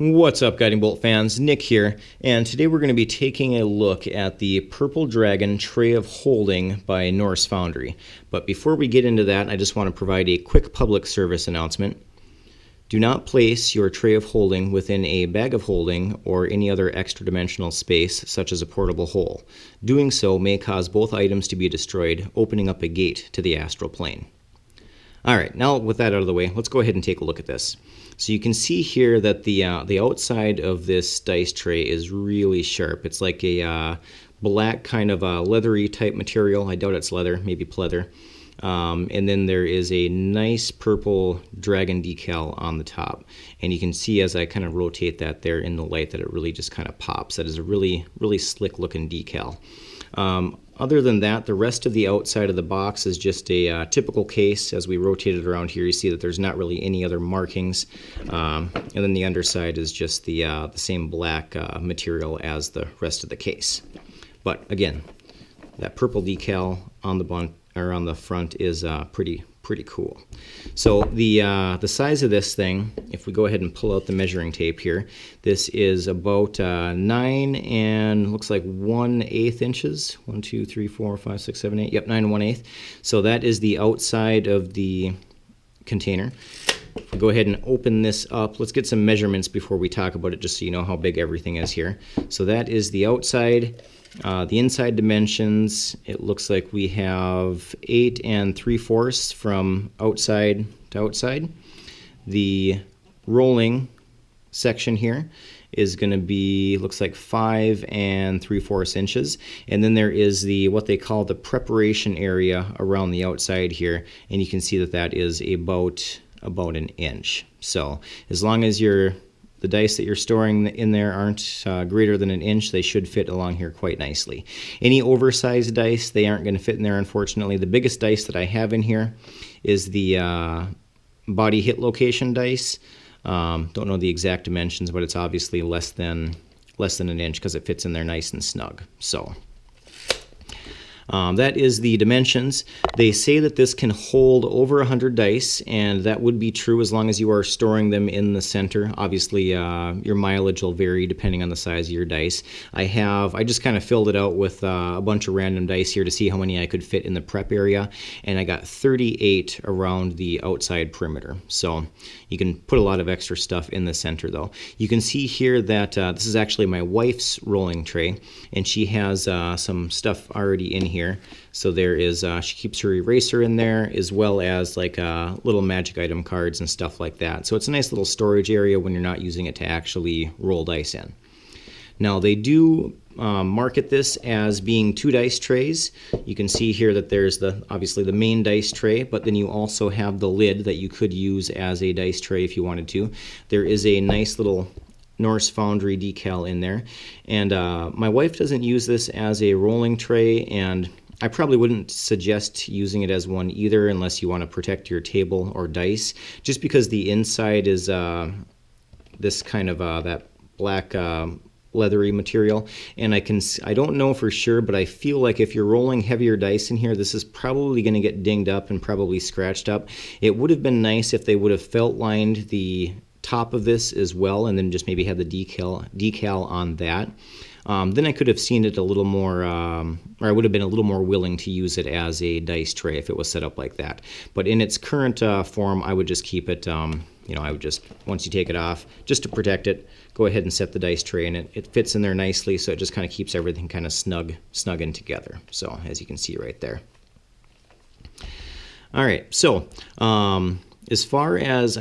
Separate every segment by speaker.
Speaker 1: What's up, Guiding Bolt fans? Nick here, and today we're going to be taking a look at the Purple Dragon Tray of Holding by Norse Foundry. But before we get into that, I just want to provide a quick public service announcement. Do not place your tray of holding within a bag of holding or any other extra dimensional space, such as a portable hole. Doing so may cause both items to be destroyed, opening up a gate to the astral plane. Alright, now with that out of the way, let's go ahead and take a look at this. So you can see here that the outside of this dice tray is really sharp. It's like a black kind of a leathery type material. I doubt it's leather, maybe pleather. And then there is a nice purple dragon decal on the top. And you can see as I kind of rotate that there in the light that it really just kind of pops. That is a really, really slick looking decal. Other than that, the rest of the outside of the box is just a typical case. As we rotate it around here, you see that there's not really any other markings. And then the underside is just the same black material as the rest of the case. But again, that purple decal on the front is pretty cool. So the size of this thing, if we go ahead and pull out the measuring tape here, this is about 9 and looks like 1/8 inches. 1, 2, 3, 4, 5, 6, 7, 8. Yep, 9 1/8. So that is the outside of the container. We'll go ahead and open this up. Let's get some measurements before we talk about it, just so you know how big everything is here. So that is the outside. The inside dimensions, it looks like we have 8 3/4 from outside to outside. The rolling section here is going to be, looks like 5 3/4 inches. And then there is what they call the preparation area around the outside here. And you can see that that is about an inch. So as long as the dice that you're storing in there aren't greater than an inch, they should fit along here quite nicely. Any oversized dice, they aren't going to fit in there, unfortunately. The biggest dice that I have in here is the body hit location dice. Don't know the exact dimensions, but it's obviously less than an inch because it fits in there nice and snug. So that is the dimensions. They say that this can hold over 100 dice, and that would be true as long as you are storing them in the center. Obviously, your mileage will vary depending on the size of your dice. I just kind of filled it out with a bunch of random dice here to see how many I could fit in the prep area, and I got 38 around the outside perimeter. So you can put a lot of extra stuff in the center, though. You can see here that this is actually my wife's rolling tray, and she has some stuff already in here. So there is, she keeps her eraser in there, as well as like little magic item cards and stuff like that. So it's a nice little storage area when you're not using it to actually roll dice in. Now they do market this as being 2 dice trays. You can see here that there's obviously the main dice tray, but then you also have the lid that you could use as a dice tray if you wanted to. There is a nice little Norse Foundry decal in there, and my wife doesn't use this as a rolling tray, and I probably wouldn't suggest using it as one either unless you want to protect your table or dice, just because the inside is this kind of that black leathery material, and I don't know for sure, but I feel like if you're rolling heavier dice in here, this is probably going to get dinged up and probably scratched up. It would have been nice if they would have felt lined the top of this as well, and then just maybe had the decal on that. Then I could have seen it a little more, or I would have been a little more willing to use it as a dice tray if it was set up like that. But in its current form, I would just keep it, you know, I would just, once you take it off, just to protect it, go ahead and set the dice tray in it. It fits in there nicely, so it just kind of keeps everything kind of snug in together. So as you can see right there. All right, so as far as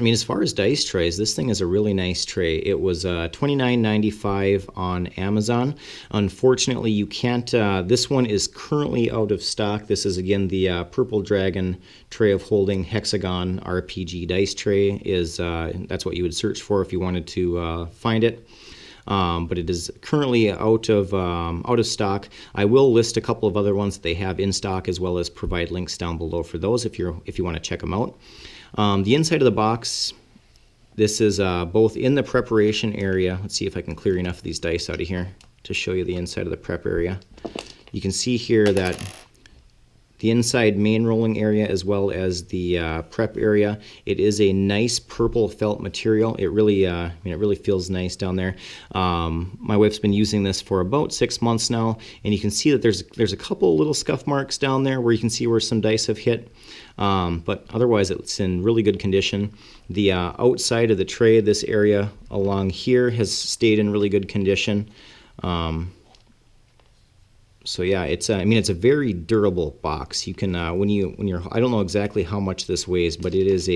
Speaker 1: dice trays, this thing is a really nice tray. It was $29.95 on Amazon. Unfortunately, you can't, this one is currently out of stock. This is, again, the Purple Dragon Tray of Holding Hexagon RPG dice tray. That's what you would search for if you wanted to find it. But it is currently out of stock. I will list a couple of other ones that they have in stock, as well as provide links down below for those if you want to check them out. The inside of the box, this is both in the preparation area. Let's see if I can clear enough of these dice out of here to show you the inside of the prep area. You can see here that the inside main rolling area as well as the prep area. It is a nice purple felt material. It really, it really feels nice down there. My wife's been using this for about 6 months now, and you can see that there's a couple little scuff marks down there where you can see where some dice have hit. But otherwise it's in really good condition. The outside of the tray, this area along here, has stayed in really good condition. So yeah, it's it's a very durable box. You can when you're, I don't know exactly how much this weighs, but it is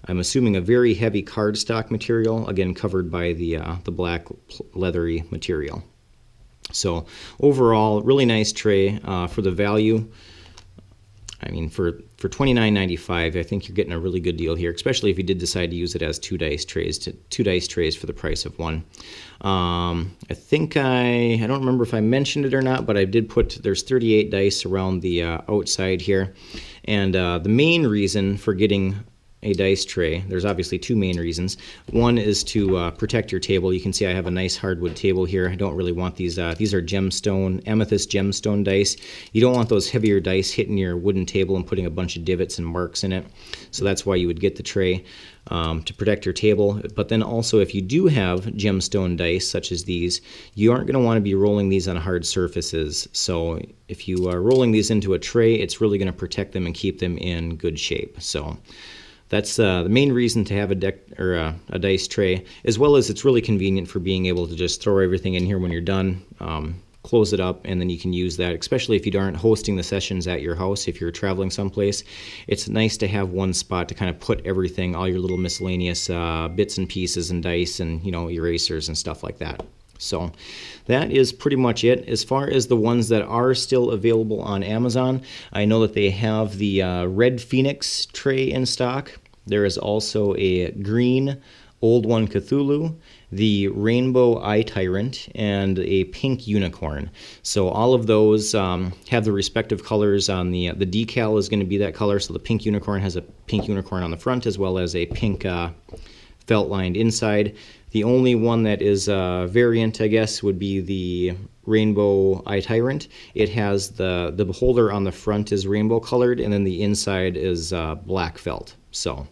Speaker 1: I'm assuming a very heavy cardstock material, again covered by the black leathery material. So overall, really nice tray for the value. I mean, for $29.95, I think you're getting a really good deal here, especially if you did decide to use it as two dice trays for the price of one. I think I don't remember if I mentioned it or not, but I did put, there's 38 dice around the outside here, and the main reason for getting a dice tray, there's obviously two main reasons. One is to protect your table. You can see I have a nice hardwood table here. I don't really want these are amethyst gemstone dice. You don't want those heavier dice hitting your wooden table and putting a bunch of divots and marks in it. So that's why you would get the tray, to protect your table. But then also, if you do have gemstone dice such as these, you aren't going to want to be rolling these on hard surfaces. So if you are rolling these into a tray, it's really going to protect them and keep them in good shape. So that's the main reason to have a dice tray, as well as it's really convenient for being able to just throw everything in here when you're done, close it up, and then you can use that, especially if you aren't hosting the sessions at your house. If you're traveling someplace, it's nice to have one spot to kind of put everything, all your little miscellaneous bits and pieces and dice and, erasers and stuff like that. So that is pretty much it. As far as the ones that are still available on Amazon, I know that they have the Red Phoenix tray in stock. There is also a green Old One Cthulhu, the Rainbow Eye Tyrant, and a pink unicorn. So all of those have the respective colors on the decal is going to be that color. So the pink unicorn has a pink unicorn on the front as well as a pink felt lined inside. The only one that is a variant, I guess, would be the Rainbow Eye Tyrant. It has the beholder on the front is rainbow colored, and then the inside is black felt. So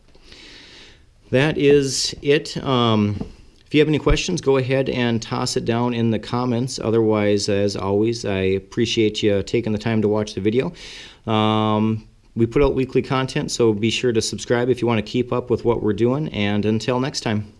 Speaker 1: that is it. If you have any questions, go ahead and toss it down in the comments. Otherwise, as always, I appreciate you taking the time to watch the video. We put out weekly content, so be sure to subscribe if you want to keep up with what we're doing. And until next time.